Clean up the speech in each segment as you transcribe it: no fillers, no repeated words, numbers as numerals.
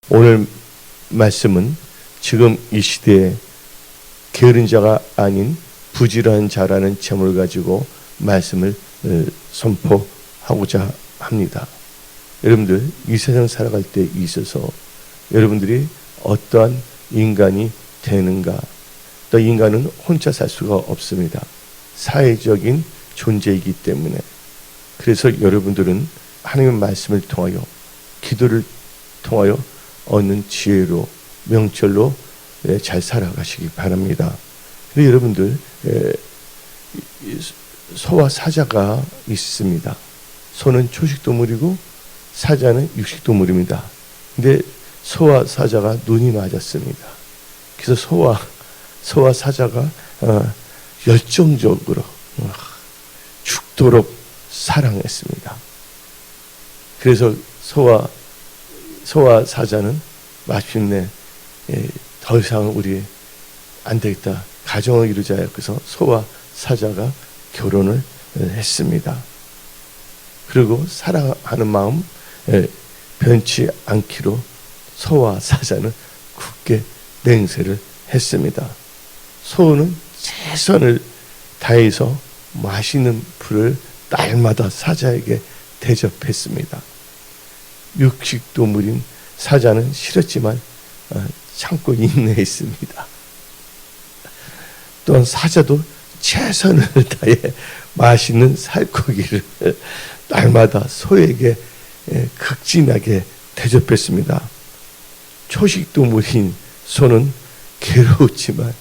오늘 말씀은 지금 이 시대에 게으른 자가 아닌 부지런한 자라는 제목을 가지고 말씀을 선포하고자 합니다. 여러분들 이 세상 살아갈 때 있어서 여러분들이 어떠한 인간이 되는가? 또 인간은 혼자 살 수가 없습니다. 사회적인 존재이기 때문에. 그래서 여러분들은 하나님의 말씀을 통하여 기도를 통하여 얻는 지혜로 명철로 잘 살아가시기 바랍니다. 근데 여러분들 소와 사자가 있습니다. 소는 초식동물이고 사자는 육식동물입니다. 근데 소와 사자가 눈이 맞았습니다. 그래서 소와 사자가 열정적으로 죽도록 사랑했습니다. 그래서 소와 사자는 마침내 더 이상 우리 안 되겠다. 가정을 이루자. 그래서 소와 사자가 결혼을 했습니다. 그리고 사랑하는 마음 변치 않기로 소와 사자는 굳게 맹세를 했습니다. 소는 최선을 다해서 맛있는 풀을 날마다 사자에게 대접했습니다. 육식동물인 사자는 싫었지만 참고 인내했습니다. 또한 사자도 최선을 다해 맛있는 살코기를 날마다 소에게 극진하게 대접했습니다. 초식동물인 소는 괴로웠지만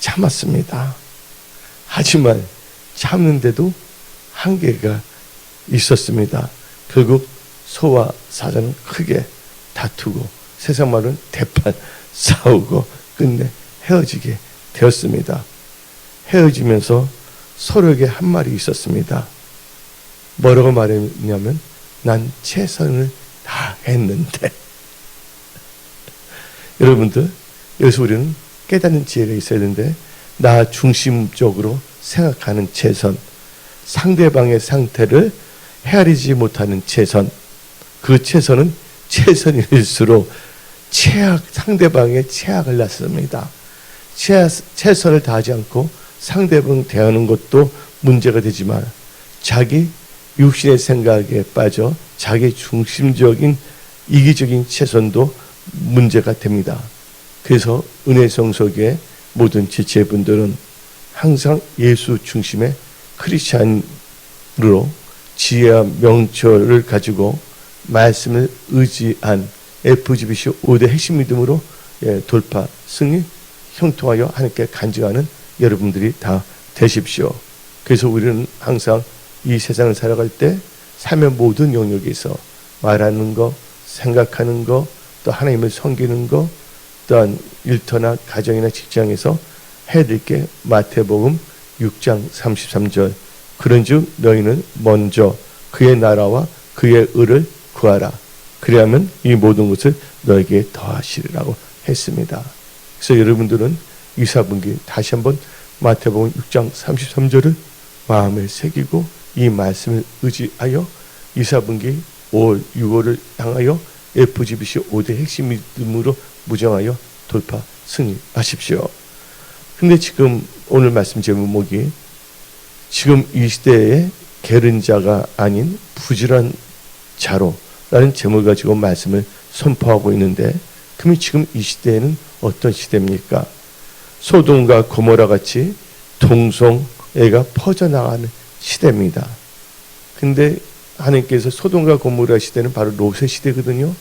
참았습니다. 하지만 참는데도 한계가 있었습니다. 결국 소와 사자는 크게 다투고 세상 말은 대판 싸우고 끝내 헤어지게 되었습니다. 헤어지면서 서로에게 한 말이 있었습니다. 뭐라고 말했냐면 난 최선을 다했는데. 여러분들 여기서 우리는 깨닫는 지혜가 있어야 되는데 나 중심적으로 생각하는 최선, 상대방의 상태를 헤아리지 못하는 최선, 그 최선은 최선일수록 상대방의 최악을 낳습니다. 최선을 다하지 않고 상대방 대하는 것도 문제가 되지만 자기 육신의 생각에 빠져 자기 중심적인 이기적인 최선도 문제가 됩니다. 그래서 은혜성석의 모든 지체분들은 항상 예수 중심의 크리스찬으로 지혜와 명철을 가지고 말씀을 의지한 FGBC 5대 핵심 믿음으로 돌파, 승리, 형통하여 하나님께 간증하는 여러분들이 다 되십시오. 그래서 우리는 항상 이 세상을 살아갈 때 삶의 모든 영역에서 말하는 것, 생각하는 것, 또 하나님을 섬기는 것, 또한 일터나 가정이나 직장에서 해야 될 게 마태복음 6장 33절 그런즉 너희는 먼저 그의 나라와 그의 의를 구하라. 그리하면 이 모든 것을 너에게 더하시리라고 했습니다. 그래서 여러분들은 이 사분기 다시 한번 마태복음 6장 33절을 마음에 새기고 이 말씀을 의지하여 이 사분기 5월, 6월을 향하여 FGBC 5대 핵심 믿음으로 무정하여 돌파 승리하십시오. 근데 지금 오늘 말씀 제목이 지금 이 시대에 게으른 자가 아닌 부지런한 자로 라는 제목을 가지고 말씀을 선포하고 있는데 그럼 지금 이 시대에는 어떤 시대입니까? 소돔과 고모라 같이 동성애가 퍼져나가는 시대입니다. 근데 하나님께서 소돔과 고모라 시대는 바로 롯의 시대거든요.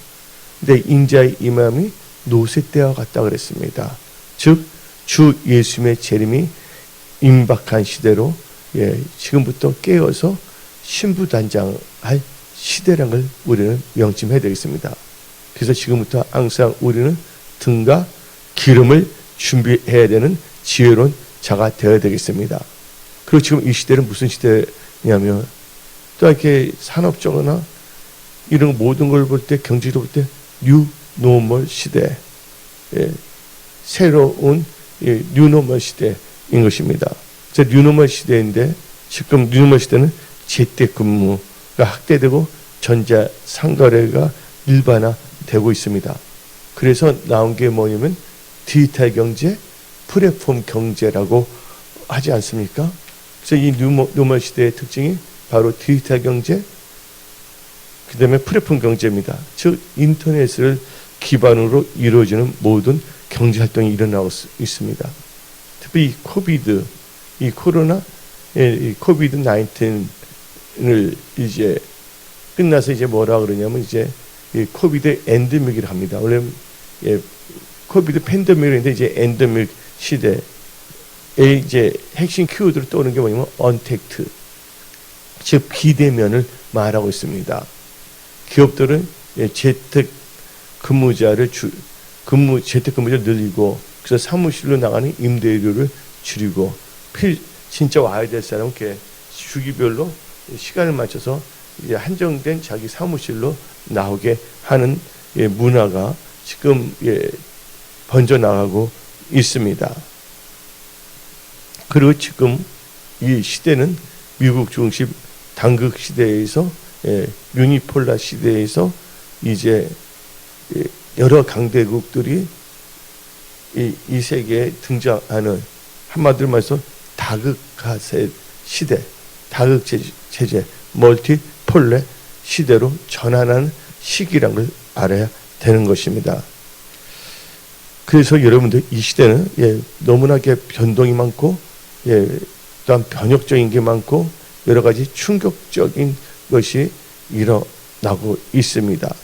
근데 인자의 임함이 롯의 때와 같다 그랬습니다. 즉 주 예수님의 재림이 임박한 시대로 지금부터 깨어서 신부단장할 시대라는 걸 우리는 명심해야 되겠습니다. 그래서 지금부터 항상 우리는 등과 기름을 준비해야 되는 지혜로운 자가 되어야 되겠습니다. 그리고 지금 이 시대는 무슨 시대냐면 또 이렇게 산업적으로나 이런 모든 걸 볼 때 경제적으로 볼 때 뉴노멀 시대, 새로운 뉴노멀 시대인 것입니다. 그래서 뉴노멀 시대인데 지금 뉴노멀 시대는 재택근무가 확대되고 전자상거래가 일반화 되고 있습니다. 그래서 나온 게 뭐냐면 디지털 경제, 플랫폼 경제라고 하지 않습니까? 그래서 이 노멀 시대의 특징이 바로 디지털 경제, 그 다음에 플랫폼 경제입니다. 즉 인터넷을 기반으로 이루어지는 모든 경제활동이 일어나고 있습니다. 특히 이 코로나, 이 코비드 19을 이제 끝나서 이제 뭐라 그러냐면 이제 이 코비드 엔데믹이라 합니다. 원래 코비드 팬데믹인데 이제 엔데믹 시대에 이제 핵심 키워드로 떠오르는 게 뭐냐면 언택트, 즉 비대면을 말하고 있습니다. 기업들은 재택 근무자를 늘리고, 그래서 사무실로 나가는 임대료를 줄이고, 진짜 와야 될 사람은 이렇게 주기별로 시간을 맞춰서 이제 한정된 자기 사무실로 나오게 하는 문화가 지금 번져 나가고 있습니다. 그리고 지금 이 시대는 미국 중심 당극 시대에서 유니폴라 시대에서 이제 여러 강대국들이 이 세계에 등장하는, 한마디로 말해서 다극화세 시대, 다극 체제, 멀티폴레 시대로 전환하는 시기라는 걸 알아야 되는 것입니다. 그래서 여러분들 이 시대는 너무나게 변동이 많고 또한 변혁적인 게 많고 여러 가지 충격적인 것이 일어나고 있습니다.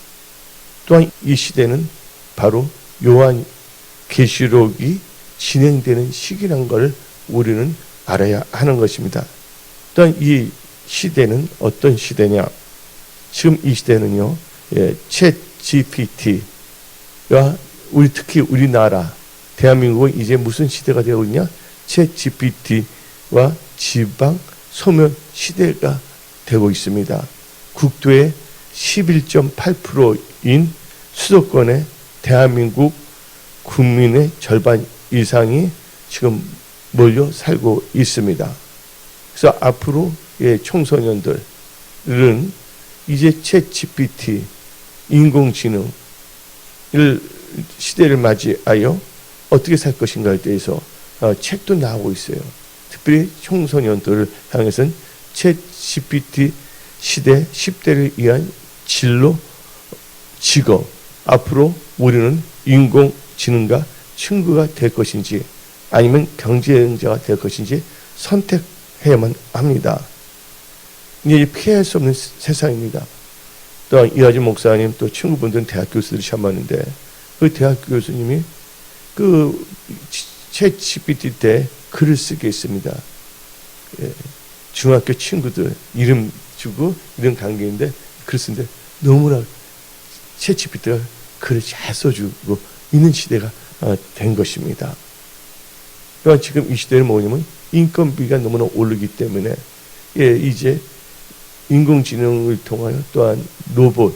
또한 이 시대는 바로 요한 계시록이 진행되는 시기라는 걸 우리는 알아야 하는 것입니다. 또한 이 시대는 어떤 시대냐? 지금 이 시대는요, 챗 GPT가 특히 우리나라 대한민국은 이제 무슨 시대가 되고 있냐? 챗 GPT와 지방 소멸 시대가 되고 있습니다. 국토의 11.8%인 수도권의 대한민국 국민의 절반 이상이 지금 몰려 살고 있습니다. 그래서 앞으로 청소년들은 이제 챗 GPT, 인공지능 시대를 맞이하여 어떻게 살 것인가에 대해서 책도 나오고 있어요. 특별히 청소년들을 향해서는 챗 GPT 시대 10대를 위한 진로, 직업, 앞으로 우리는 인공지능과 친구가 될 것인지 아니면 경쟁자가 될 것인지 선택해야만 합니다. 이제 피할 수 없는 세상입니다. 또한 이하진 목사님 또 친구분들은 대학 교수들이 참았는데 그 대학 교수님이 그 챗 GPT 때 글을 쓰게 했습니다. 중학교 친구들 이름 주고 이런 관계인데 글 쓰는데 너무나 챗 GPT가 글을 잘 써주고 있는 시대가 된 것입니다. 그러니까 지금 이 시대는 뭐냐면 인건비가 너무나 오르기 때문에 이제 인공지능을 통하여 또한 로봇이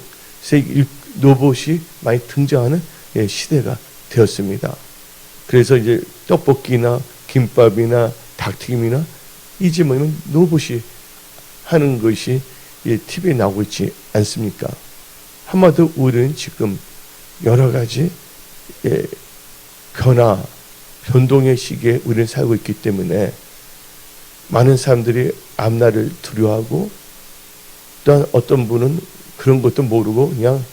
많이 등장하는 시대가 되었습니다. 그래서 이제 떡볶이나 김밥이나 닭튀김이나 이제 뭐냐면 로봇이 하는 것이 TV에 나오고 있지 않습니까? 한마디로 우리는 지금 여러 가지 변동의 시기에 우리는 살고 있기 때문에 많은 사람들이 앞날을 두려워하고 또한 어떤 분은 그런 것도 모르고 그냥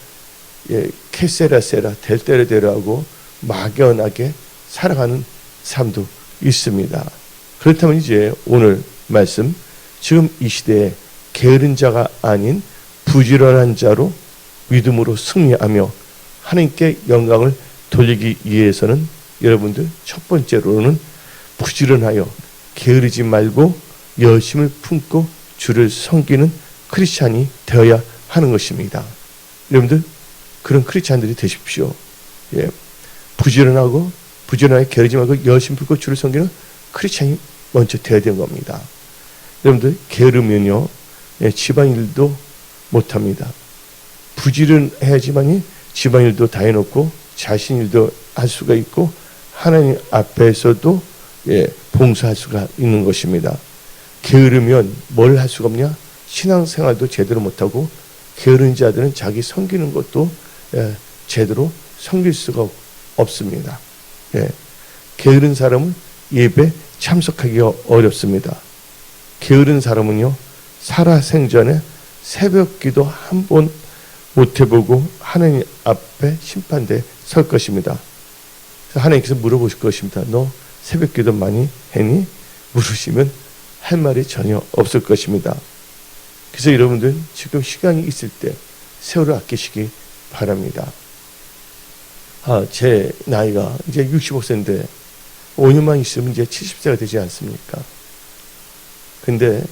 캐세라세라 될 대로 되라 하고 막연하게 살아가는 사람도 있습니다. 그렇다면 이제 오늘 말씀, 지금 이 시대에 게으른 자가 아닌 부지런한 자로 믿음으로 승리하며 하나님께 영광을 돌리기 위해서는 여러분들 첫 번째로는 부지런하여 게으르지 말고 열심을 품고 주를 섬기는 크리스찬이 되어야 하는 것입니다. 여러분들 그런 크리스찬들이 되십시오. 부지런하게 게으르지 말고 열심 품고 주를 섬기는 크리스찬이 먼저 되어야 되는 겁니다. 여러분들 게으르면요 집안일도 못합니다. 부지런해야지만이 집안일도 다 해놓고 자신일도 할 수가 있고 하나님 앞에서도 봉사할 수가 있는 것입니다. 게으르면 뭘 할 수가 없냐? 신앙생활도 제대로 못하고 게으른 자들은 자기 섬기는 것도 제대로 섬길 수가 없습니다. 예. 게으른 사람은 예배 참석하기가 어렵습니다. 게으른 사람은요, 살아생전에 새벽 기도 한 번 못 해보고 하나님 앞에 심판대에 설 것입니다. 그래서 하나님께서 물어보실 것입니다. 너 새벽 기도 많이 했니? 물으시면 할 말이 전혀 없을 것입니다. 그래서 여러분들 지금 시간이 있을 때 세월을 아끼시기 바랍니다. 제 나이가 이제 65세인데 5년만 있으면 이제 70세가 되지 않습니까? 근데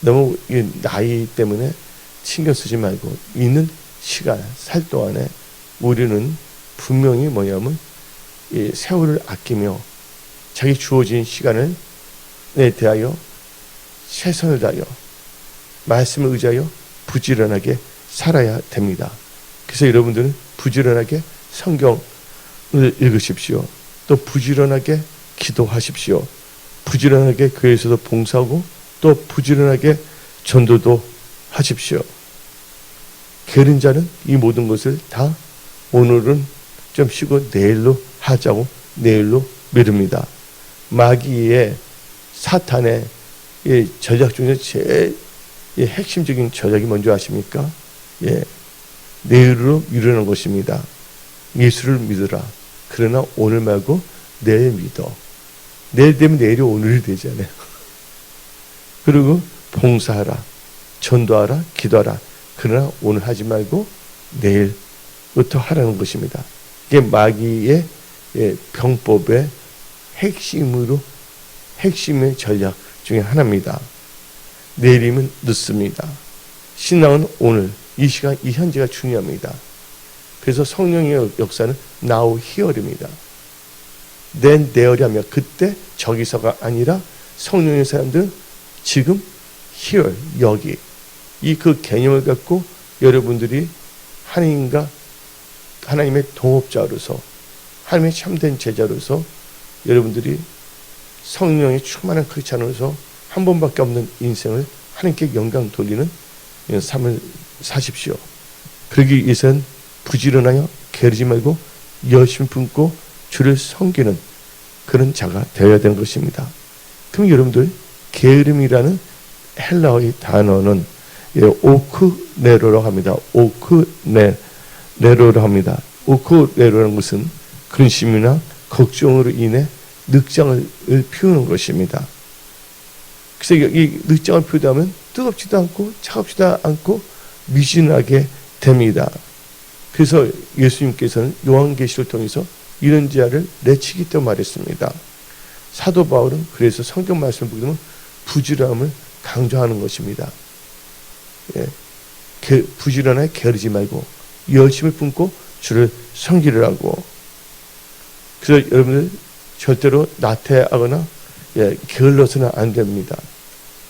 너무 이 나이 때문에 신경 쓰지 말고 있는 시간, 살 동안에 우리는 분명히 뭐냐면 이 세월을 아끼며 자기 주어진 시간을 대하여 최선을 다하여 말씀을 의지하여 부지런하게 살아야 됩니다. 그래서 여러분들은 부지런하게 성경을 읽으십시오. 또 부지런하게 기도하십시오. 부지런하게 교회에서도 봉사하고 또 부지런하게 전도도 하십시오. 게으른 자는 이 모든 것을 다 오늘은 좀 쉬고 내일로 하자고 내일로 미룹니다. 마귀의 사탄의 전략 중에 제일 핵심적인 전략이 뭔지 아십니까? 내일로 미루는 것입니다. 예수를 믿으라. 그러나 오늘 말고 내일 믿어. 내일 되면 내일이 오늘이 되잖아요. 그리고 봉사하라, 전도하라, 기도하라. 그러나 오늘 하지 말고 내일부터 하라는 것입니다. 이게 마귀의 병법의 핵심의 전략 중에 하나입니다. 내일이면 늦습니다. 신앙은 오늘, 이 시간, 이 현재가 중요합니다. 그래서 성령의 역사는 now here입니다. then there이 하면 그때 저기서가 아니라 성령의 사람들은 지금 here, 여기 이 그 개념을 갖고 여러분들이 하나님의 동업자로서 하나님의 참된 제자로서 여러분들이 성령의 충만한 크리스찬으로서 한 번밖에 없는 인생을 하나님께 영광 돌리는 삶을 사십시오. 그러기 위해서는 부지런하여 게으르지 말고 열심히 품고 주를 섬기는 그런 자가 되어야 되는 것입니다. 그럼 여러분들 게으름이라는 헬라어의 단어는 오크네로라고 합니다. 오크네로라고 합니다. 오크네로라는 것은 근심이나 걱정으로 인해 늑장을 피우는 것입니다. 그래서 이 늑장을 피우다 보면 뜨겁지도 않고 차갑지도 않고 미진하게 됩니다. 그래서 예수님께서는 요한계시를 통해서 이런 자를 내치기 때문에 말했습니다. 사도 바울은 그래서 성경 말씀을 보게 되면 부지런함을 강조하는 것입니다. 부지런하게 게으르지 말고 열심을 품고 주를 섬기라고. 그래서 여러분들 절대로 나태하거나 게을러서는 안 됩니다.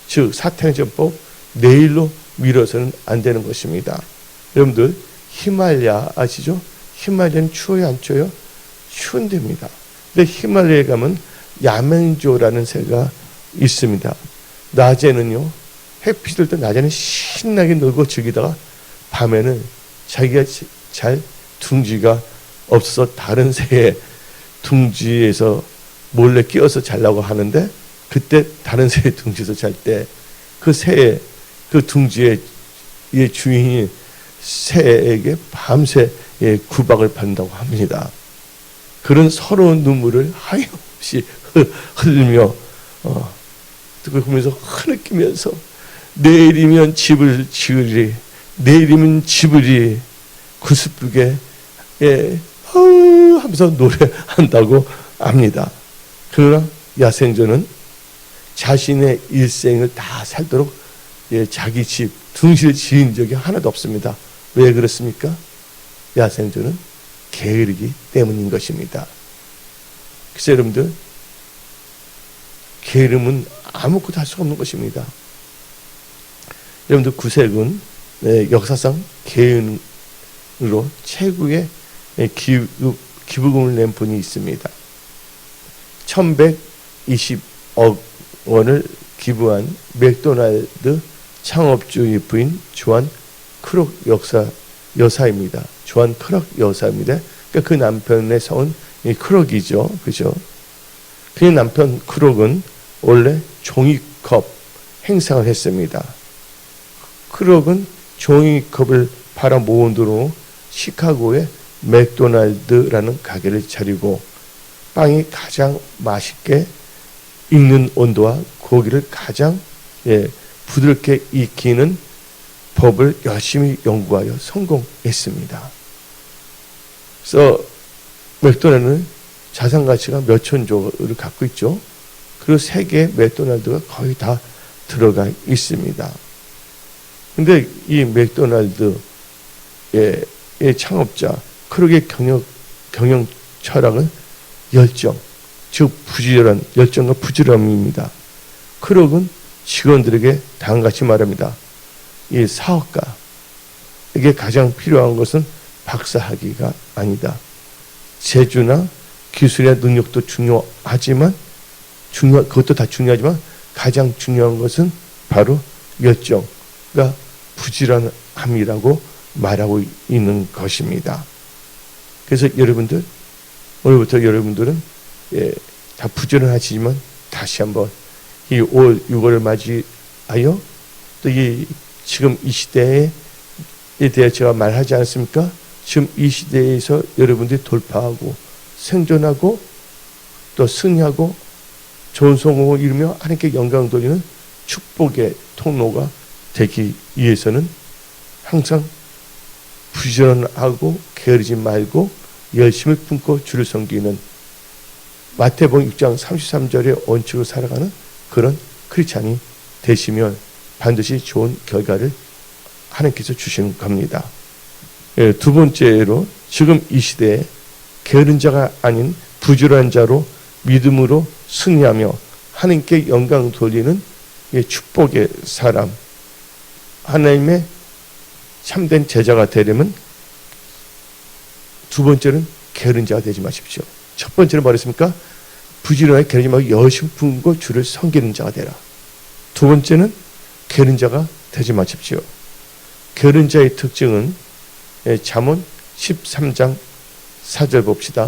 즉 사탄의 전법 내일로 미뤄서는 안 되는 것입니다. 여러분들 히말라야 아시죠? 히말라야는 추워요 안 추워요? 추운 데입니다. 근데 히말라야에 가면 야맹조라는 새가 있습니다. 낮에는요 햇빛이 들 때 낮에는 신나게 놀고 즐기다가 밤에는 자기가 잘 둥지가 없어서 다른 새의 둥지에서 몰래 끼어서 자려고 하는데 그때 다른 새의 둥지에서 잘 때 그 새의 그 둥지의 주인이 새에게 밤새 구박을 받는다고 합니다. 그런 서러운 눈물을 하염없이 흘리며 그걸 보면서 흐느끼면서 내일이면 집을 지으리, 내일이면 집을이 구슬프게 하면서 노래한다고 합니다. 그러나 야생조는 자신의 일생을 다 살도록 자기 집 둥실을 지은 적이 하나도 없습니다. 왜 그렇습니까? 야생조는 게으르기 때문인 것입니다. 그래서 여러분들 게으름은 아무것도 할 수가 없는 것입니다. 여러분들 구색은 역사상 게으름으로 최고의 기부금을 낸 분이 있습니다. 1120억 원을 기부한 맥도날드 창업주의 부인 조한 크록 여사입니다. 조한 크럭 여사입니다. 그러니까 그 남편의 성은 크럭이죠. 그죠? 그의 남편 크럭은 원래 종이컵 행상을 했습니다. 크럭은 종이컵을 팔아 모은 돈으로 시카고의 맥도날드라는 가게를 차리고 빵이 가장 맛있게 익는 온도와 고기를 가장 부드럽게 익히는 법을 열심히 연구하여 성공했습니다. 그래서 맥도날드는 자산 가치가 몇천 조를 갖고 있죠. 그리고 세계 맥도날드가 거의 다 들어가 있습니다. 근데 이 맥도날드의 창업자 크룩의 경영 철학은 열정, 즉 부지런한 열정과 부지런함입니다. 크룩은 직원들에게 다음같이 말합니다. 이 사업가에게 가장 필요한 것은 박사학위가 아니다. 재주나 기술이나 능력도 중요하지만 그것도 다 중요하지만 가장 중요한 것은 바로 열정과 부지런함이라고 말하고 있는 것입니다. 그래서 여러분들 오늘부터 여러분들은 다 부지런하시지만 다시 한번 이 5월 6월을 맞이하여 또 이 지금 이 시대에 대해 제가 말하지 않았습니까? 지금 이 시대에서 여러분들이 돌파하고 생존하고 또 승리하고 좋은 성공을 이루며 하나님께 영광 돌리는 축복의 통로가 되기 위해서는 항상 부지런하고 게으르지 말고 열심을 품고 주를 섬기는 마태복음 6장 33절의 원칙으로 살아가는 그런 크리스찬이 되시면 반드시 좋은 결과를 하나님께서 주시는 겁니다. 두 번째로 지금 이 시대에 게으른 자가 아닌 부지런한 자로 믿음으로 승리하며 하나님께 영광 돌리는 축복의 사람, 하나님의 참된 제자가 되려면 두 번째는 게으른 자가 되지 마십시오. 첫 번째는 뭐랬습니까? 부지런하게 게으르지 말고 열심 품고 주를 섬기는 자가 되라. 두 번째는 게으른 자가 되지 마십시오. 게으른 자의 특징은 잠언 13장 4절 봅시다.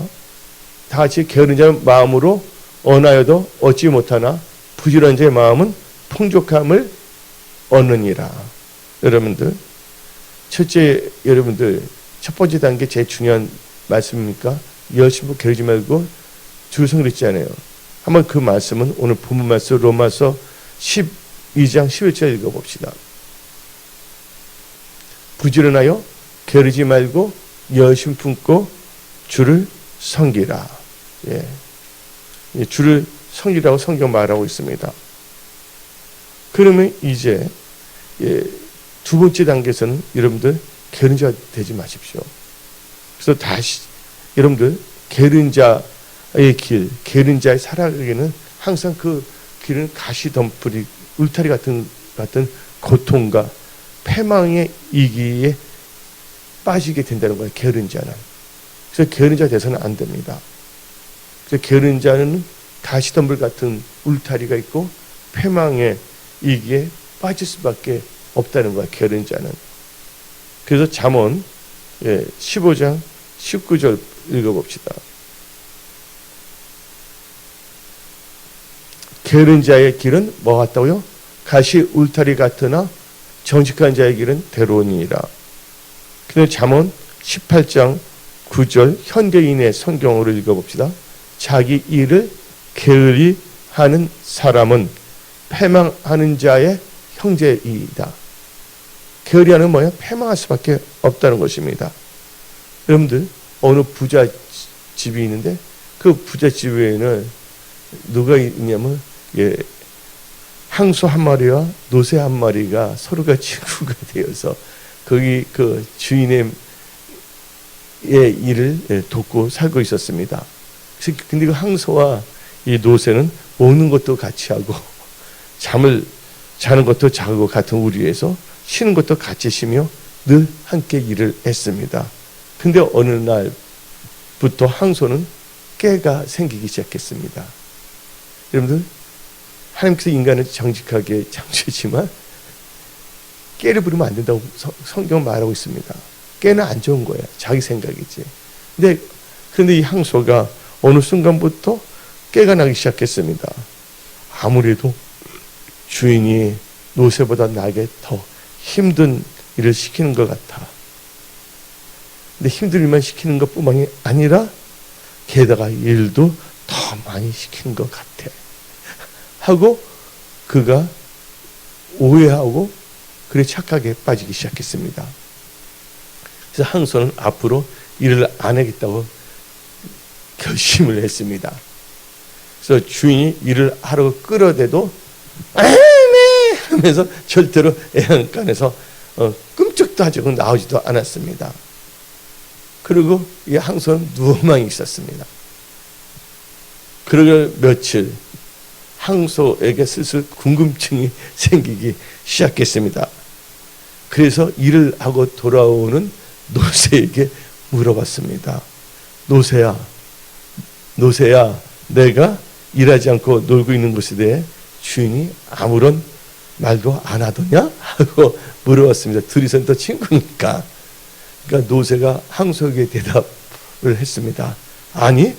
다 같이 게으른 자는 마음으로 언하여도 얻지 못하나 부지런한 자의 마음은 풍족함을 얻느니라. 여러분들 여러분들 첫 번째 단계 제일 중요한 말씀입니까? 열심히 게으르지 말고 주를 섬기잖아요. 한번 그 말씀은 오늘 본문 말씀 로마서 12장 11절 읽어봅시다. 부지런하여 게으르지 말고 열심 품고 주를 섬기라. 주를 섬기라고 성경 말하고 있습니다. 그러면 이제 두 번째 단계에서는 여러분들 게으른 자 되지 마십시오. 그래서 다시 여러분들 게으른 자의 길, 게으른 자의 살아가기는 항상 그 길은 가시덤불이 울타리 같은 고통과 패망의 이기에 빠지게 된다는 거예요. 게으른 자는. 그래서 게으른 자 돼서는 안 됩니다. 그래서 게으른 자는 가시덤불 같은 울타리가 있고 패망의 이기에 빠질 수밖에 없다는 거예요. 게으른 자는. 그래서 잠언 15장 19절 읽어봅시다. 게으른 자의 길은 뭐 같다고요? 가시 울타리 같으나 정직한 자의 길은 대로니라. 그런데 잠언 18장 9절 현대인의 성경으로 읽어봅시다. 자기 일을 게으리 하는 사람은 패망하는 자의 형제이다. 게으리하는 뭐야? 패망할 수밖에 없다는 것입니다. 여러분들 어느 부자 집이 있는데 그 부자 집에는 누가 있냐면 항소 한 마리와 노새 한 마리가 서로가 친구가 되어서 거기 그 주인의 일을 돕고 살고 있었습니다. 근데 그 항소와 이 노새는 먹는 것도 같이 하고 잠을 자는 것도 자고 같은 우리에서 쉬는 것도 같이 쉬며 늘 함께 일을 했습니다. 근데 어느 날부터 항소는 깨가 생기기 시작했습니다. 여러분들 하나님께서 인간을 정직하게 창조했지만 깨를 부리면 안 된다고 성경은 말하고 있습니다. 깨는 안 좋은 거야. 자기 생각이지. 그런데 이 항소가 어느 순간부터 깨가 나기 시작했습니다. 아무래도 주인이 노새보다 나에게 더 힘든 일을 시키는 것 같아. 근데 힘든 일만 시키는 것뿐만이 아니라 게다가 일도 더 많이 시키는 것 같아. 하고 그가 오해하고 그래 착각에 빠지기 시작했습니다. 그래서 항소는 앞으로 일을 안 하겠다고 결심을 했습니다. 그래서 주인이 일을 하러 끌어대도 네 하면서 절대로 애안간에서 끔찍도 하지 나오지도 않았습니다. 그리고 이 항소는 누워만 있었습니다. 그러고 며칠 항소에게 슬슬 궁금증이 생기기 시작했습니다. 그래서 일을 하고 돌아오는 노새에게 물어봤습니다. 노새야, 내가 일하지 않고 놀고 있는 것에 대해 주인이 아무런 말도 안 하더냐? 하고 물어봤습니다. 둘이서는 또 친구니까. 그러니까 노새가 항소에게 대답을 했습니다. 아니,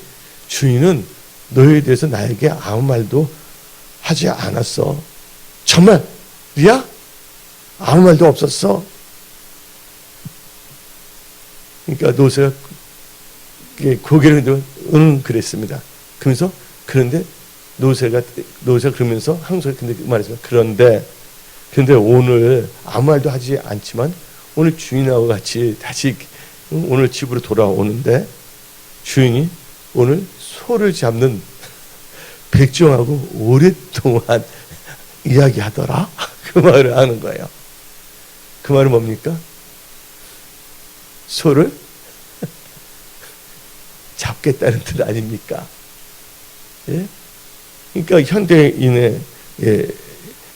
주인은 너에 대해서 나에게 아무 말도 하지 않았어. 정말이야? 아무 말도 없었어? 그러니까 노새가 고개를 들어 그랬습니다. 그런데 노새가 그러면서 항소가 근데 말했습니다. 그런데 오늘 아무 말도 하지 않지만 오늘 주인하고 같이 다시 오늘 집으로 돌아오는데 주인이 오늘 소를 잡는 백종하고 오랫동안 이야기하더라. 그 말을 하는 거예요. 그 말은 뭡니까? 소를 잡겠다는 뜻 아닙니까? 예? 그러니까 현대인의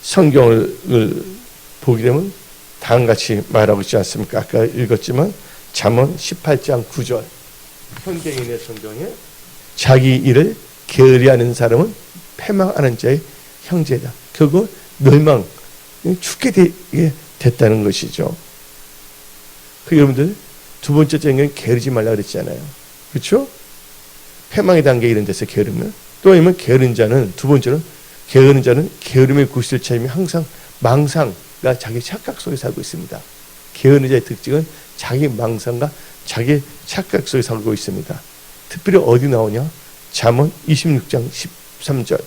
성경을 보게 되면 다음같이 말하고 있지 않습니까? 아까 읽었지만 잠언 18장 9절 현대인의 성경에 자기 일을 게으리하는 사람은 패망하는 자의 형제다. 결국 멸망, 죽게 됐다는 것이죠. 여러분들 두 번째 장면은 게으르지 말라 그랬잖아요. 그렇죠? 패망의 단계 이런 데서 게으르면 또 아니면 게으른 자는 두 번째는 게으른 자는 게으름의 구실을 찾으며 항상 망상과 자기 착각 속에 살고 있습니다. 게으른 자의 특징은 자기 망상과 자기 착각 속에 살고 있습니다. 특별히 어디 나오냐? 잠언 26장 13절.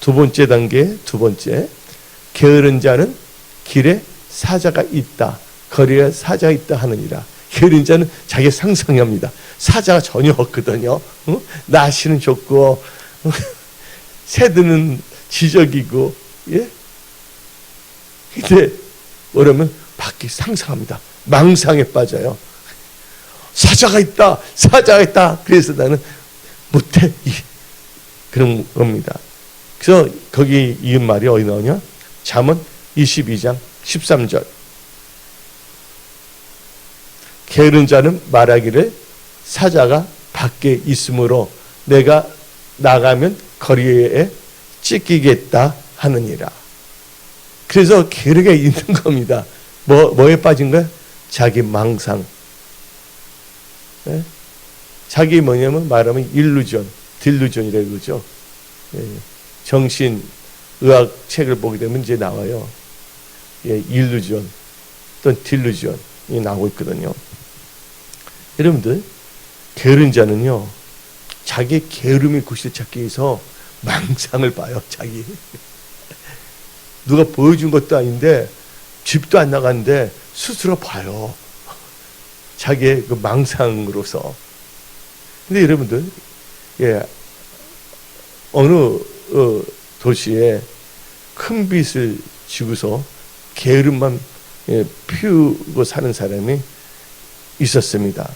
두 번째 단계, 두 번째. 게으른 자는 길에 사자가 있다. 거리에 사자가 있다 하느니라. 게으른 자는 자기 상상합니다. 사자가 전혀 없거든요. 날씨는 좋고 새들은 지적이고, 예? 근데 뭐라면 밖에 상상합니다. 망상에 빠져요. 사자가 있다. 그래서 나는 못해. 그런 겁니다. 그래서 거기 이 말이 어디 나오냐? 잠언 22장 13절. 게으른 자는 말하기를 사자가 밖에 있으므로 내가 나가면 거리에 찢기겠다 하느니라. 그래서 게으르게 있는 겁니다. 뭐에 빠진 거야? 자기 망상. 네? 자기 뭐냐면 말하면 딜루전이라고 그러죠. 정신의학 책을 보게 되면 이제 나와요. 일루전 또는 딜루전이 나오고 있거든요. 여러분들 게으른 자는요 자기 게으름의 구실을 찾기 위해서 망상을 봐요. 자기 누가 보여준 것도 아닌데 집도 안 나갔는데 스스로 봐요. 자기의 그 망상으로서. 근데 여러분들 어느 도시에 큰 빚을 지고서 게으름만 피우고 사는 사람이 있었습니다.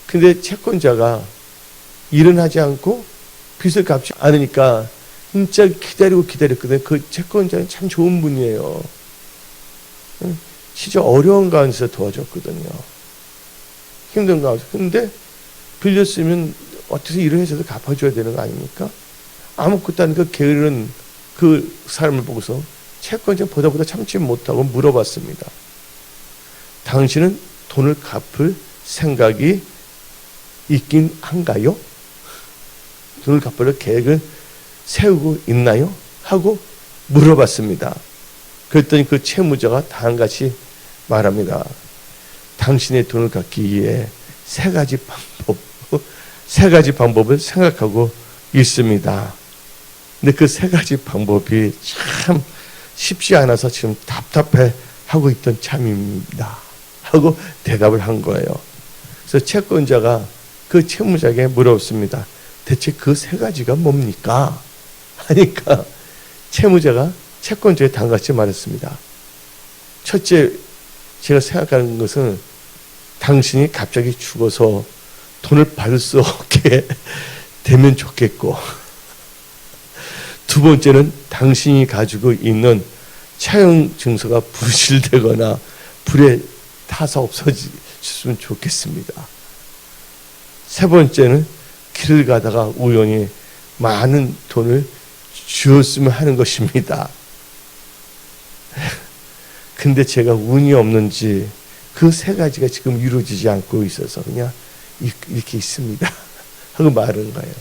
근데 채권자가 일은 하지 않고 빚을 갚지 않으니까 진짜 기다렸거든요. 그 채권자는 참 좋은 분이에요. 진짜 어려운 가운데서 도와줬거든요. 힘든 가운데. 근데 빌렸으면 어떻게 일을 해서도 갚아줘야 되는 거 아닙니까? 아무것도 아닌 그 게으른 그 사람을 보고서 채권자 보다 참지 못하고 물어봤습니다. 당신은 돈을 갚을 생각이 있긴 한가요? 돈을 갚을 계획을 세우고 있나요? 하고 물어봤습니다. 그랬더니 그 채무자가 다음같이 말합니다. 당신의 돈을 갚기 위해 세 가지 방법을 생각하고 있습니다. 근데 그 세 가지 방법이 참 쉽지 않아서 지금 답답해 하고 있던 참입니다. 하고 대답을 한 거예요. 그래서 채권자가 그 채무자에게 물었습니다. 대체 그 세 가지가 뭡니까? 하니까 채무자가 채권자에 다음같이 말했습니다. 첫째, 제가 생각하는 것은 당신이 갑자기 죽어서 돈을 받을 수 없게 되면 좋겠고, 두 번째는 당신이 가지고 있는 차용 증서가 부실되거나 불에 타서 없어졌으면 좋겠습니다. 세 번째는 길을 가다가 우연히 많은 돈을 주었으면 하는 것입니다. 근데 제가 운이 없는지 그 세 가지가 지금 이루어지지 않고 있어서 그냥 이렇게 있습니다. 하고 말하는 거예요.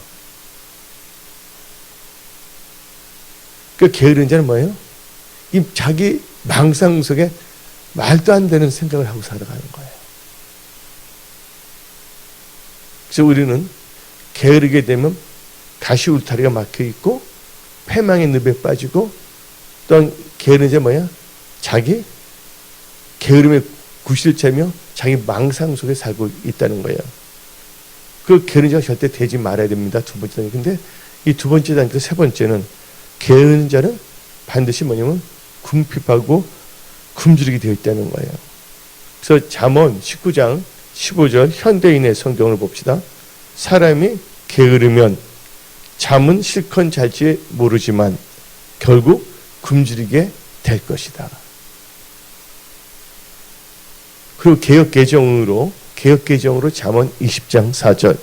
그 게으른 자는 뭐예요? 이 자기 망상 속에 말도 안 되는 생각을 하고 살아가는 거예요. 그래서 우리는 게으르게 되면 가시 울타리가 막혀 있고 패망의 늪에 빠지고, 또한 게으른 자 뭐야? 자기 게으름에 구실차며 자기 망상 속에 살고 있다는 거예요. 그 게으른 자가 절대 되지 말아야 됩니다. 두 번째 단계. 근데 이 두 번째 단계, 세 번째는 게으른 자는 반드시 뭐냐면 궁핍하고 굶주리게 되어 있다는 거예요. 그래서 잠언 19장 15절 현대인의 성경을 봅시다. 사람이 게으르면 잠은 실컷 잘지 모르지만 결국 굶주리게 될 것이다. 그리고 개역개정으로 잠언 20장 4절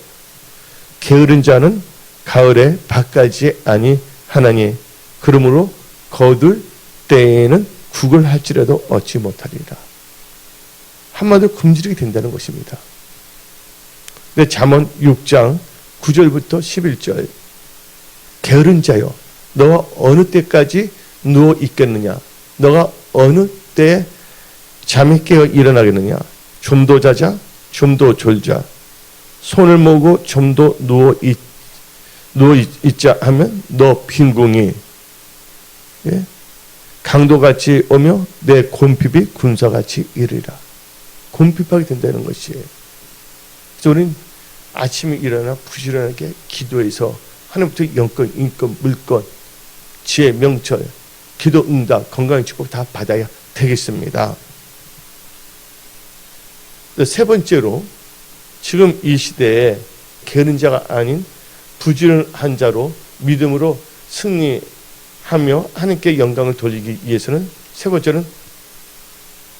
게으른 자는 가을에 밭갈지 아니하나니 그러므로 거둘 때에는 국을 할지라도 얻지 못하리라. 한마디로 굶주리게 된다는 것입니다. 근데 잠언 6장 9절부터 11절 게으른 자여 너가 어느 때까지 누워 있겠느냐? 너가 어느 때에 잠이 깨어 일어나겠느냐? 좀 더 자자, 좀 더 졸자. 손을 모으고 좀 더 누워 있자 하면 너 빈궁이 강도같이 오며 내 곰핍이 군사같이 이르리라. 곰핍하게 된다는 것이에요. 그래서 우리는 아침에 일어나 부지런하게 기도해서 하나님부터 영권, 인권, 물권, 지혜, 명철, 기도, 응답, 건강의 축복 다 받아야 되겠습니다. 세 번째로 지금 이 시대에 게으른 자가 아닌 부지런한 자로 믿음으로 승리하며 하나님께 영광을 돌리기 위해서는 세 번째는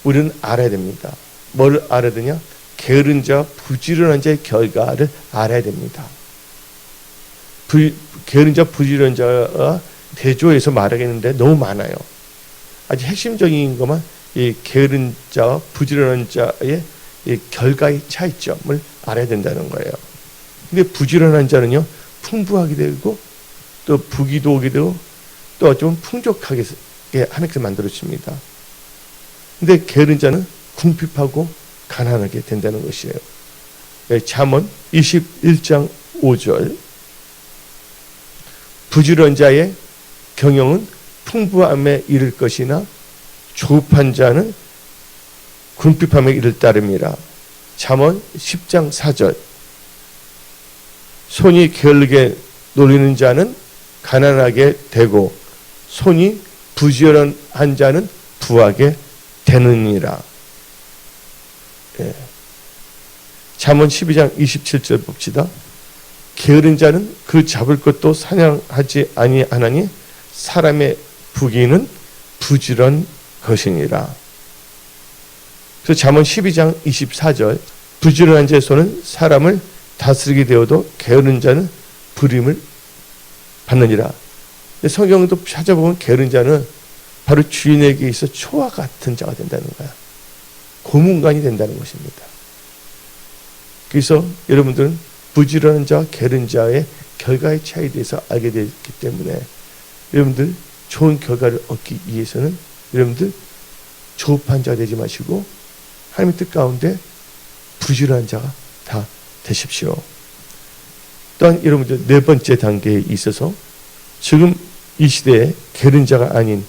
우리는 알아야 됩니다. 뭘 알아야 되냐? 게으른 자, 부지런한 자의 결과를 알아야 됩니다. 게으른 자, 부지런한 자가 대조해서 말하겠는데 너무 많아요. 아주 핵심적인 것만 이 게으른 자와 부지런한 자의 이 결과의 차이점을 알아야 된다는 거예요. 근데 부지런한 자는요, 풍부하게 되고 또 부귀도 오게 되고 또 좀 풍족하게 하나님께서 만들어줍니다. 근데 게으른 자는 궁핍하고 가난하게 된다는 것이에요. 잠언 21장 5절 부지런한 자의 경영은 풍부함에 이를 것이나 조급한 자는 궁핍함에 이를 따름이라. 잠언 10장 4절 손이 게을르게 놀리는 자는 가난하게 되고 손이 부지런한 자는 부하게 되느니라. 잠언 12장 27절 봅시다. 게으른 자는 그 잡을 것도 사냥하지 아니하나니 사람의 부귀는 부지런 것이니라. 그래서 잠언 12장 24절 부지런한 자의 손은 사람을 다스리게 되어도 게으른 자는 불임을 받느니라. 성경도 찾아보면 게으른 자는 바로 주인에게 있어 초와 같은 자가 된다는 거야. 고문관이 된다는 것입니다. 그래서 여러분들은 부지런한 자와 게으른 자의 결과의 차이에 대해서 알게 됐기 때문에 여러분들 좋은 결과를 얻기 위해서는 여러분들 조급한 자가 되지 마시고 하나님의 뜻 가운데 부지런한 자가 다 되십시오. 또한 여러분들 네 번째 단계에 있어서 지금 이 시대에 게으른 자가 아닌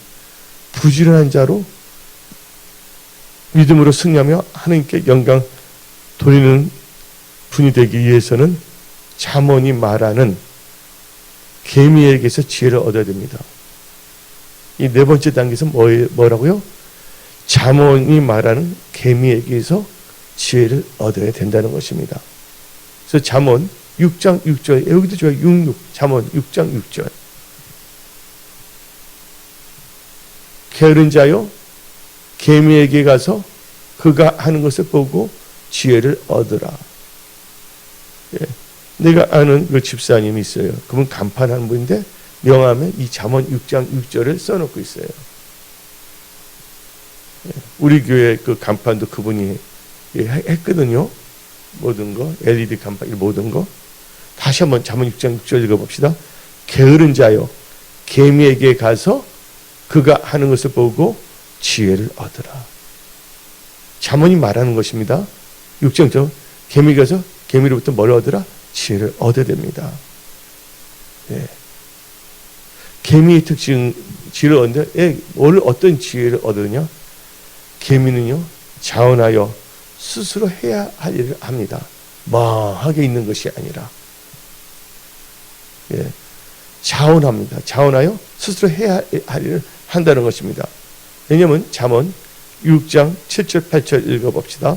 부지런한 자로 믿음으로 승리하며 하나님께 영광 돌리는 분이 되기 위해서는 잠언이 말하는 계미에게서 지혜를 얻어야 됩니다. 이 네 번째 단계에서 뭐라고요? 잠언이 말하는 계미에게서 지혜를 얻어야 된다는 것입니다. 그래서 잠언 6장 6절, 여기도 좋아요. 66, 잠언 6장 6절. 게으른 자요, 계미에게 가서 그가 하는 것을 보고 지혜를 얻으라. 예. 내가 아는 그 집사님이 있어요. 그분 간판하는 분인데 명함에 이 잠언 6장 6절을 써놓고 있어요. 예. 우리 교회 그 간판도 그분이 했거든요. 모든 거, LED 간판, 모든 거. 다시 한번 잠언 6장 6절 읽어봅시다. 게으른 자요, 계미에게 가서 그가 하는 것을 보고 지혜를 얻으라. 잠언이 말하는 것입니다. 6장 6절, 계미에게 가서 계미로부터 뭘 얻으라? 지혜를 얻어야 됩니다. 예. 계미의 특징, 지혜를 얻는데, 어떤 지혜를 얻느냐? 계미는요, 자원하여 스스로 해야 할 일을 합니다. 멍하게 있는 것이 아니라. 예. 자원합니다. 자원하여 스스로 해야 할 일을 한다는 것입니다. 왜냐하면 잠언 6장 7절 8절 읽어봅시다.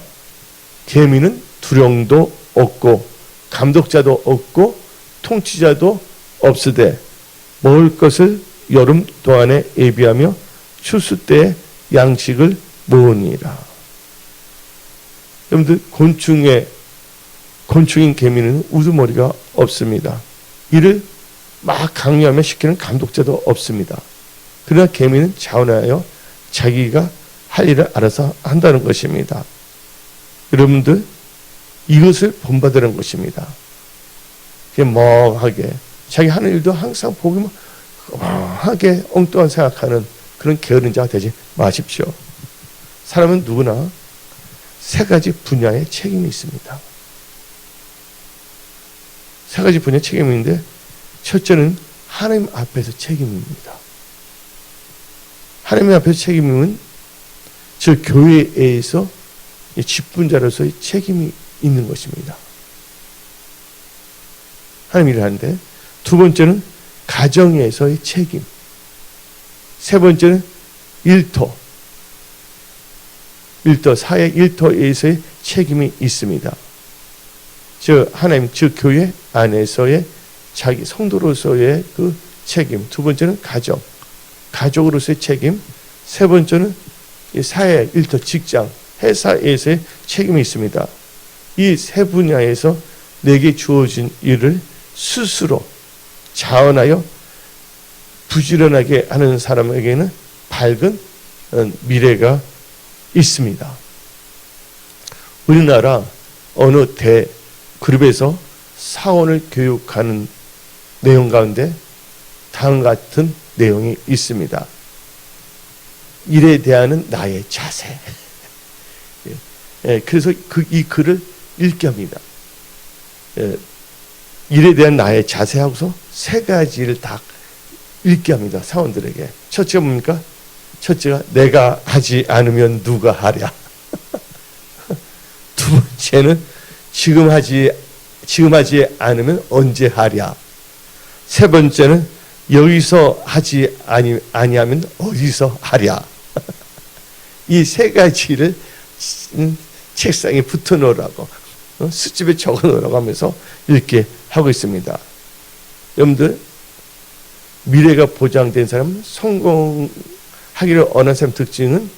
계미는 두령도 없고 감독자도 없고 통치자도 없으되 먹을 것을 여름 동안에 예비하며 추수 때에 양식을 모으니라. 여러분들 곤충인 개미는 우두머리가 없습니다. 이를 막 강요하며 시키는 감독자도 없습니다. 그러나 개미는 자원하여 자기가 할 일을 알아서 한다는 것입니다. 여러분들 이것을 본받으는 것입니다. 멍하게 자기 하는 일도 항상 보기만 멍하게 엉뚱한 생각하는 그런 게으른 자가 되지 마십시오. 사람은 누구나 세 가지 분야의 책임이 있습니다. 세 가지 분야의 책임이 있는데 첫째는 하나님 앞에서 책임입니다. 하나님 앞에서 책임은 저 교회에서 직분자로서의 책임이 있는 것입니다. 하나님 일을 하는데, 두 번째는 가정에서의 책임, 세 번째는 사회 일터에서의 책임이 있습니다. 하나님, 교회 안에서의 자기 성도로서의 그 책임, 두 번째는 가족으로서의 책임, 세 번째는 사회 일터, 직장, 회사에서의 책임이 있습니다. 이 세 분야에서 내게 주어진 일을 스스로 자원하여 부지런하게 하는 사람에게는 밝은 미래가 있습니다. 우리나라 어느 그룹에서 사원을 교육하는 내용 가운데 다음과 같은 내용이 있습니다. 일에 대한 나의 자세. 그래서 이 글을 읽게 합니다. 일에 대한 나의 자세하고서 세 가지를 다 읽게 합니다. 사원들에게. 첫째가 뭡니까? 첫째가 내가 하지 않으면 누가 하랴. 두 번째는 지금 하지 않으면 언제 하랴. 세 번째는 여기서 하지 아니하면 어디서 하랴. 이 세 가지를 책상에 붙여 놓으라고, 숫집에 적어 놓으라고 하면서 이렇게 하고 있습니다. 여러분들, 미래가 보장된 사람은, 성공하기를 원하는 사람 특징은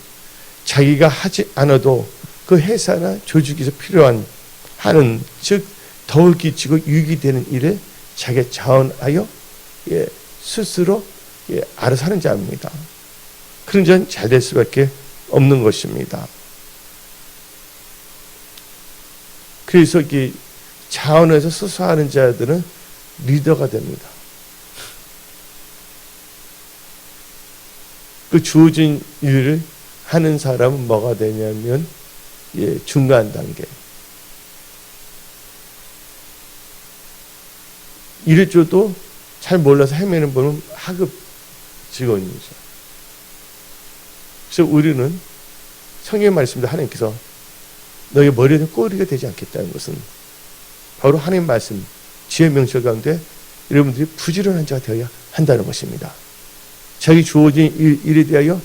자기가 하지 않아도 그 회사나 조직에서 필요한 즉 덕을 끼치고 유익이 되는 일에 자기가 자원하여 스스로 알아서 하는 자입니다. 그런 자는 잘 될 수밖에 없는 것입니다. 그래서 이 자원에서 수사하는 자들은 리더가 됩니다. 그 주어진 일을 하는 사람은 뭐가 되냐면 중간 단계. 일을 줘도 잘 몰라서 헤매는 분은 하급 직원이죠. 그래서 우리는 성경의 말씀도 하나님께서 너의 머리는 꼬리가 되지 않겠다는 것은 바로 하나님 말씀, 지혜 명철 가운데 여러분들이 부지런한 자가 되어야 한다는 것입니다. 자기 주어진 일에 대하여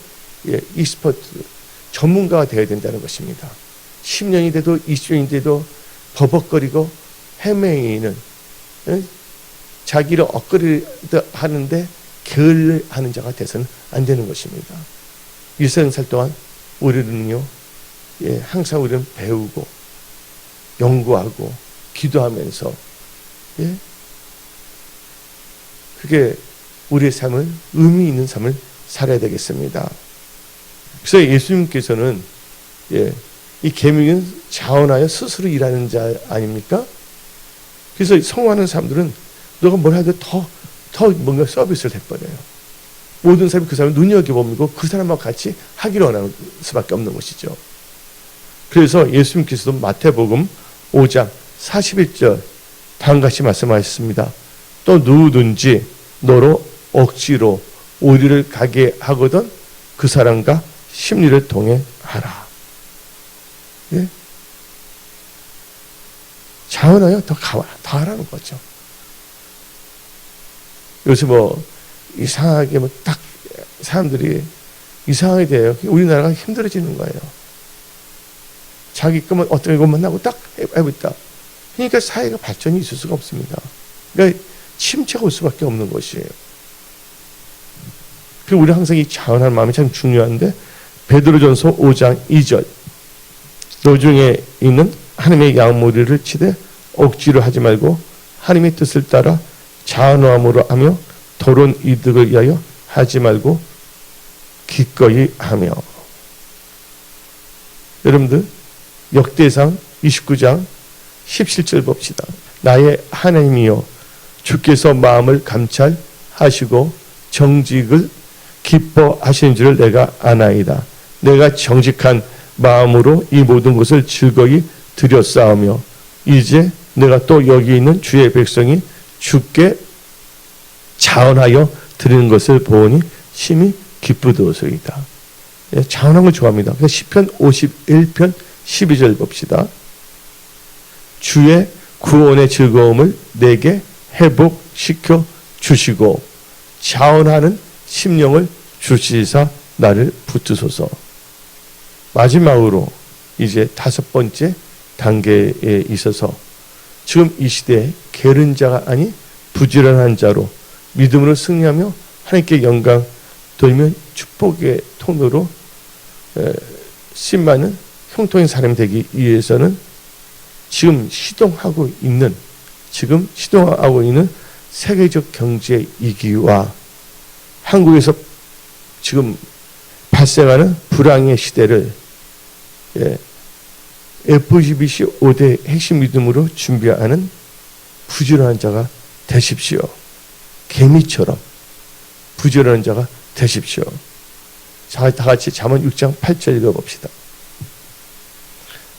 익스퍼트, 전문가가 되어야 된다는 것입니다. 10년이 돼도 20년이 돼도 버벅거리고 헤매이는 자기를 엇거리다 하는데 게을리하는 자가 돼서는 안 되는 것입니다. 일생살 동안 우리는요, 항상 우리는 배우고 연구하고 기도하면서 그게 우리의 삶을 의미 있는 삶을 살아야 되겠습니다. 그래서 예수님께서는 이 계명은 자원하여 스스로 일하는 자 아닙니까? 그래서 성공하는 사람들은 너가 뭘 하든 더 뭔가 서비스를 해버려요. 모든 사람이 그 사람을 눈여겨보고 그 사람과 같이 하기를 원하는 수밖에 없는 것이죠. 그래서 예수님께서도 마태복음 5장 41절 다음과 같이 말씀하셨습니다. 또 누구든지 너로 억지로 우리를 가게 하거든 그 사람과 심리를 통해 하라. 자원하여 더 하라는 거죠. 요새 이상하게 딱 사람들이 이상하게 돼요. 우리나라가 힘들어지는 거예요. 자기 것만 어떤 것만 하고 딱 해보겠다. 그러니까 사회가 발전이 있을 수가 없습니다. 그러니까 침체가 올 수밖에 없는 것이에요. 그리고 우리 항상 이 자원하는 마음이 참 중요한데 베드로전서 5장 2절 너 중에 있는 하나님의 양무리를 치되 억지로 하지 말고 하나님의 뜻을 따라 자원함으로 하며 더러운 이득을 위하여 하지 말고 기꺼이 하며. 여러분들 역대상 29장 17절 봅시다. 나의 하나님이여 주께서 마음을 감찰하시고 정직을 기뻐하시는 줄을 내가 아나이다. 내가 정직한 마음으로 이 모든 것을 즐거이 드렸사오며 이제 내가 또 여기 있는 주의 백성이 주께 자원하여 드리는 것을 보니 심히 기쁘도소이다. 자원하는 걸 좋아합니다. 시편 51편 12절 봅시다. 주의 구원의 즐거움을 내게 회복시켜 주시고 자원하는 심령을 주시사 나를 붙드소서. 마지막으로 이제 5번째 단계에 있어서 지금 이 시대에 게으른 자가 아닌 부지런한 자로 믿음으로 승리하며 하나님께 영광 돌리며 축복의 통로로 쓰임받는 형통의 사람이 되기 위해서는 지금 시동하고 있는 세계적 경제 위기와 한국에서 지금 발생하는 불황의 시대를 FGBC 5대 핵심 믿음으로 준비하는 부지런한 자가 되십시오. 개미처럼 부지런한 자가 되십시오. 자, 다 같이 잠언 6장 8절 읽어봅시다.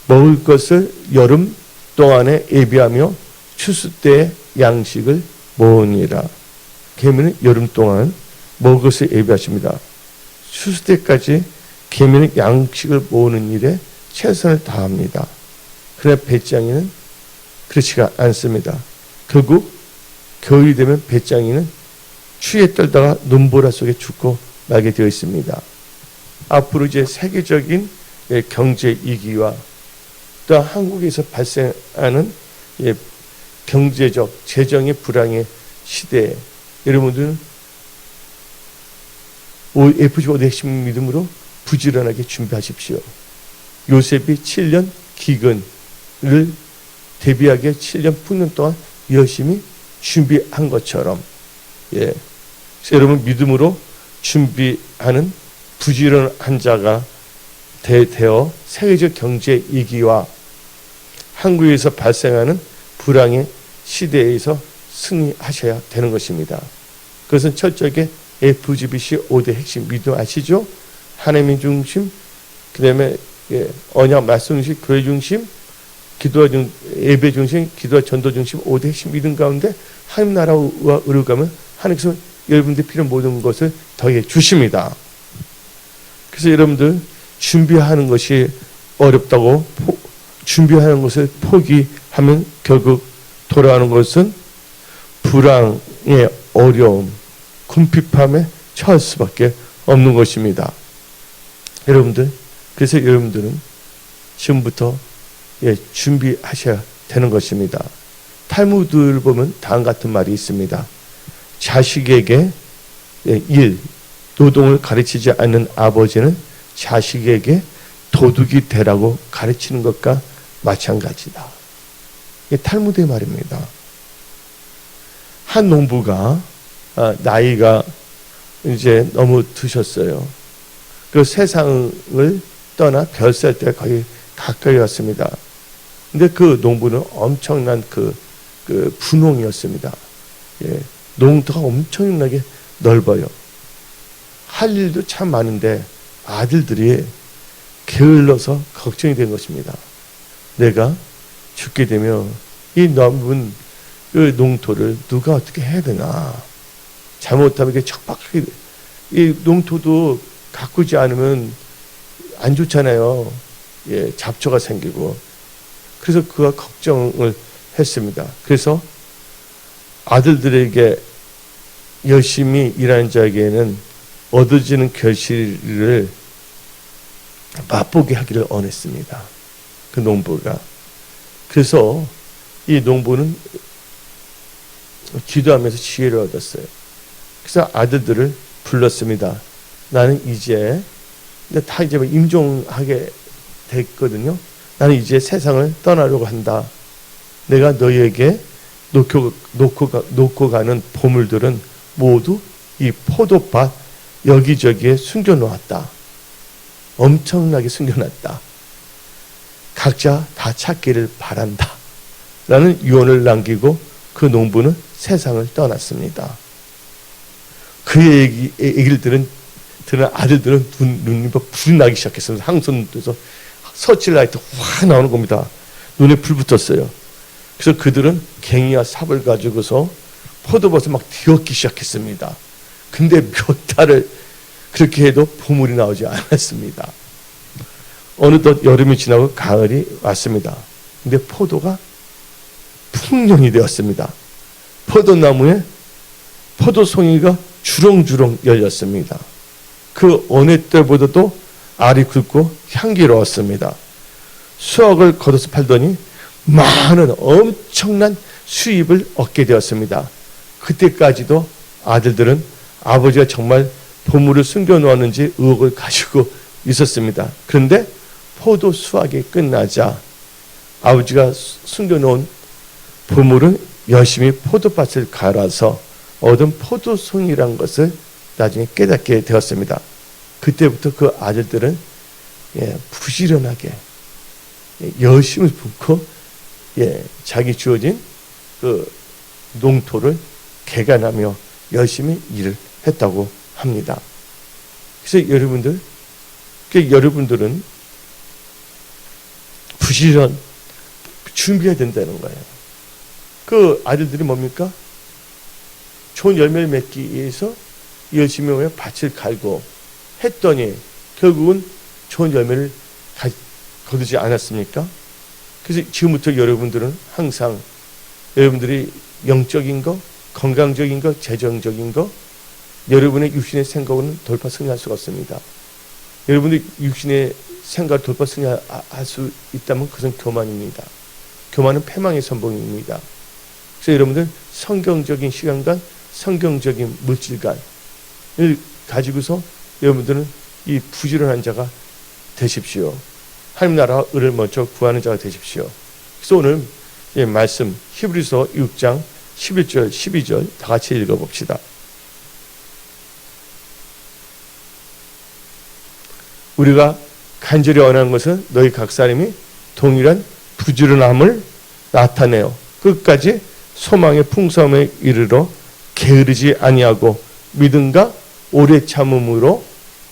먹을 것을 여름 동안에 예비하며 추수 때에 양식을 모으니라. 개미는 여름 동안 먹을 것을 예비하십니다. 추수 때까지 개미는 양식을 모으는 일에 최선을 다합니다. 그러나 배짱이는 그렇지가 않습니다. 결국 겨울이 되면 배짱이는 추위에 떨다가 눈보라 속에 죽고 말게 되어 있습니다. 앞으로 이제 세계적인 경제 위기와 또 한국에서 발생하는 경제적 재정의 불황의 시대에 여러분들은 FG5대 핵심 믿음으로 부지런하게 준비하십시오. 요셉이 7년 기근을 대비하게 7년 풍년 동안 열심히 준비한 것처럼 그래서 여러분 믿음으로 준비하는 부지런한 자가 되어 세계적 경제 위기와 한국에서 발생하는 불황의 시대에서 승리하셔야 되는 것입니다. 그것은 철저하게 FGBC 5대 핵심 믿음 아시죠? 하나님 중심, 그 다음에 언약 말씀 중심, 교회 중심, 기도와 예배 중심, 기도와 전도 중심 5대 핵심 믿음 가운데 하나님 나라와 의를 가면 하나님께서 여러분들 필요한 모든 것을 더해 주십니다. 그래서 여러분들 준비하는 것이 어렵다고 준비하는 것을 포기하면 결국 돌아가는 것은 불황의 어려움, 궁핍함에 처할 수밖에 없는 것입니다. 여러분들, 그래서 여러분들은 지금부터 준비하셔야 되는 것입니다. 탈무드를 보면 다음 같은 말이 있습니다. 자식에게 노동을 가르치지 않는 아버지는 자식에게 도둑이 되라고 가르치는 것과 마찬가지다. 이게 탈무드의 말입니다. 한 농부가 나이가 이제 너무 드셨어요. 그 세상을 떠나 별살 때가 거의 가까이 왔습니다. 근데 그 농부는 엄청난 그 분홍이었습니다. 농토가 엄청나게 넓어요. 할 일도 참 많은데 아들들이 게을러서 걱정이 된 것입니다. 내가 죽게 되면 이 넓은 그 농토를 누가 어떻게 해야 되나. 잘못하면 이게 척박하게, 이 농토도 가꾸지 않으면 안 좋잖아요. 잡초가 생기고. 그래서 그가 걱정을 했습니다. 그래서 아들들에게 열심히 일하는 자에게는 얻어지는 결실을 맛보게 하기를 원했습니다. 그 농부가. 그래서 이 농부는 기도하면서 지혜를 얻었어요. 그래서 아들들을 불렀습니다. 나는 이제 다 이제 임종하게 됐거든요. 나는 이제 세상을 떠나려고 한다. 내가 너희에게 놓고 가는 보물들은 모두 이 포도밭 여기저기에 숨겨놓았다. 엄청나게 숨겨놨다. 각자 다 찾기를 바란다. 라는 유언을 남기고 그 농부는 세상을 떠났습니다. 그의 얘기를 들은 아들들은 눈이 불이 나기 시작했습니다. 항선에서 서칠라이트 확 나오는 겁니다. 눈에 불 붙었어요. 그래서 그들은 갱이와 삽을 가지고서 포도밭을 막 뒤엎기 시작했습니다. 근데 몇 달을 그렇게 해도 보물이 나오지 않았습니다. 어느덧 여름이 지나고 가을이 왔습니다. 근데 포도가 풍년이 되었습니다. 포도나무에 포도송이가 주렁주렁 열렸습니다. 그 어느 때보다도 알이 굵고 향기로웠습니다. 수확을 걷어서 팔더니 많은 엄청난 수입을 얻게 되었습니다. 그때까지도 아들들은 아버지가 정말 보물을 숨겨놓았는지 의혹을 가지고 있었습니다. 그런데 포도 수확이 끝나자 아버지가 숨겨놓은 보물은 열심히 포도밭을 갈아서 얻은 포도송이란 것을 나중에 깨닫게 되었습니다. 그때부터 그 아들들은 부지런하게 열심을 붓고 자기 주어진 그 농토를 개간하며 열심히 일을 했다고 합니다. 그래서 여러분들은 부지런 준비해야 된다는 거예요. 그 아들들이 뭡니까? 좋은 열매를 맺기 위해서 열심히 오며 밭을 갈고 했더니 결국은 좋은 열매를 거두지 않았습니까? 그래서 지금부터 여러분들은 항상 여러분들이 영적인 거, 건강적인 거, 재정적인 거, 여러분의 육신의 생각으로는 돌파 승리할 수가 없습니다. 여러분들이 육신의 생각을 돌파 승리할 수 있다면 그것은 교만입니다. 교만은 패망의 선봉입니다. 그래서 여러분들 성경적인 시간관, 성경적인 물질관을 가지고서 여러분들은 이 부지런한 자가 되십시오. 하나님 나라와 의를 먼저 구하는 자가 되십시오. 그래서 오늘 말씀 히브리서 6장 11절 12절 다 같이 읽어봅시다. 우리가 간절히 원하는 것은 너희 각 사람이 동일한 부지런함을 나타내어 끝까지 소망의 풍성함에 이르러 게으르지 아니하고 믿음과 오래 참음으로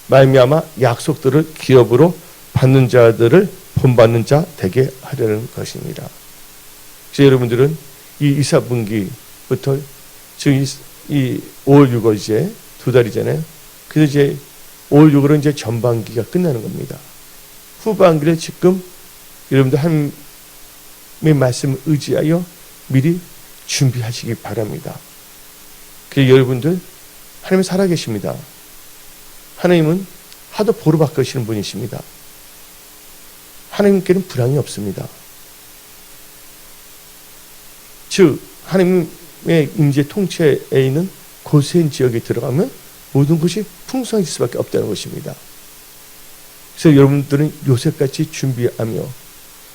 말미암아 약속들을 기업으로 받는 자들을 본받는 자 되게 하려는 것입니다. 그래서 여러분들은 이 2사분기부터 즉 이 5월 6월 이제 2달이잖아요. 그래서 이제 5월 6월은 이제 전반기가 끝나는 겁니다. 후반기를 지금 여러분들 하나님의 말씀을 의지하여 미리 준비하시기 바랍니다. 그래서 여러분들 하나님은 살아계십니다. 하나님은 하도 보러 바꾸시는 분이십니다. 하나님께는 불황이 없습니다. 즉 하나님의 임재 통치에 있는 고센 지역에 들어가면 모든 것이 풍성해질 수밖에 없다는 것입니다. 그래서 여러분들은 요셉같이 준비하며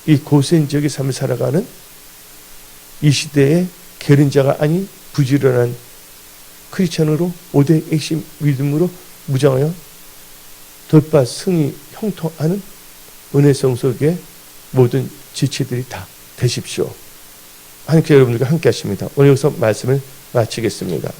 이 고센 지역의 삶을 살아가는 이 시대의 게으른 자가 아닌 부지런한 크리스천으로 5대 핵심 믿음으로 무장하여 돌파 승리 형통하는 은혜성 속에 모든 지체들이 다 되십시오. 하나님께 여러분들과 함께 하십니다. 오늘 여기서 말씀을 마치겠습니다.